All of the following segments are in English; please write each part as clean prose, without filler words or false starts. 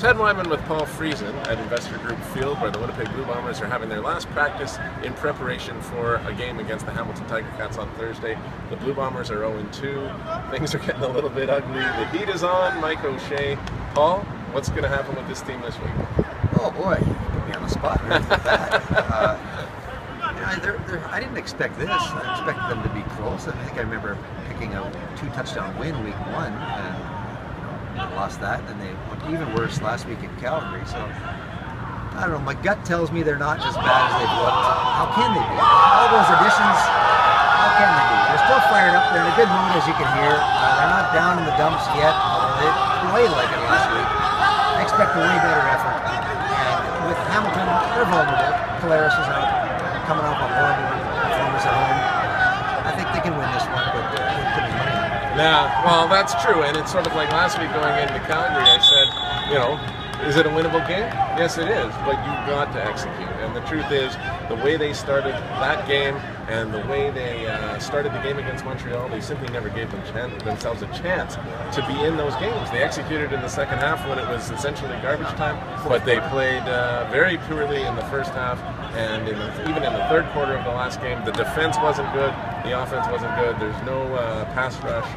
Ted Wyman with Paul Friesen at Investor Group Field, where the Winnipeg Blue Bombers are having their last practice in preparation for a game against the Hamilton Ticats on Thursday. The Blue Bombers are 0-2. Things are getting a little bit ugly. The heat is on. Mike O'Shea. Paul, what's going to happen with this team this week? Oh boy, you put me on the spot right off the bat. I didn't expect this. I expected them to be close. I think I remember picking a 2-touchdown win week 1, and they lost that, and they looked even worse last week in Calgary. So I don't know. My gut tells me they're not as bad as they've looked. How can they be? All those additions. How can they be? They're still fired up. They're in a good mood, as you can hear. They're not down in the dumps yet. They played like it last week. I expect a way better effort. And with Hamilton, they're vulnerable. Polaris is out, coming off a horrible performance at home. I think they can win this one, but they're putting money on it. Yeah, well, that's true, and it's sort of like last week going into Calgary, I said, you know, is it a winnable game? Yes, it is, but you've got to execute. And the truth is, the way they started that game and the way they started the game against Montreal, they simply never gave themselves a chance to be in those games. They executed in the second half when it was essentially garbage time, but they played very poorly in the first half, and even in the third quarter of the last game, the defense wasn't good, the offense wasn't good, there's no pass rush,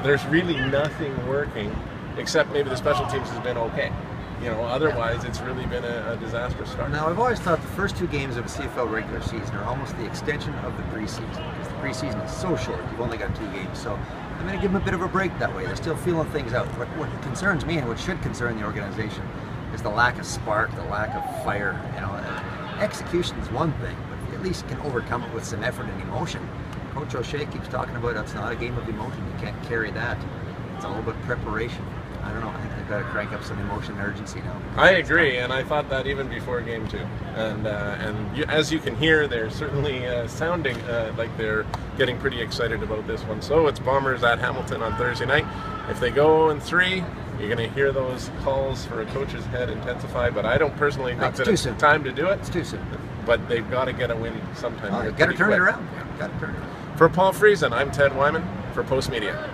there's really nothing working, except maybe the special teams has been okay. You know, otherwise it's really been a disastrous start. Now, I've always thought the first 2 games of a CFL regular season are almost the extension of the preseason, because the preseason is so short. You've only got 2 games, so I'm going to give them a bit of a break that way. They're still feeling things out. What concerns me, and what should concern the organization, is the lack of spark, the lack of fire. You know, execution is one thing, but if you at least can overcome it with some effort and emotion. Coach O'Shea keeps talking about it's not a game of emotion. You can't carry that. It's all about preparation. I don't know. I think they've got to crank up some emotion and urgency now. I agree, and I thought that even before game 2. And as you can hear, they're certainly sounding like they're getting pretty excited about this one. So it's Bombers at Hamilton on Thursday night. If they go 0-3, you're going to hear those calls for a coach's head intensify. But I don't personally think that it's time to do it. It's too soon. But they've got to get a win sometime. You've got to turn it around. Got to turn it around. For Paul Friesen, I'm Ted Wyman for Post Media.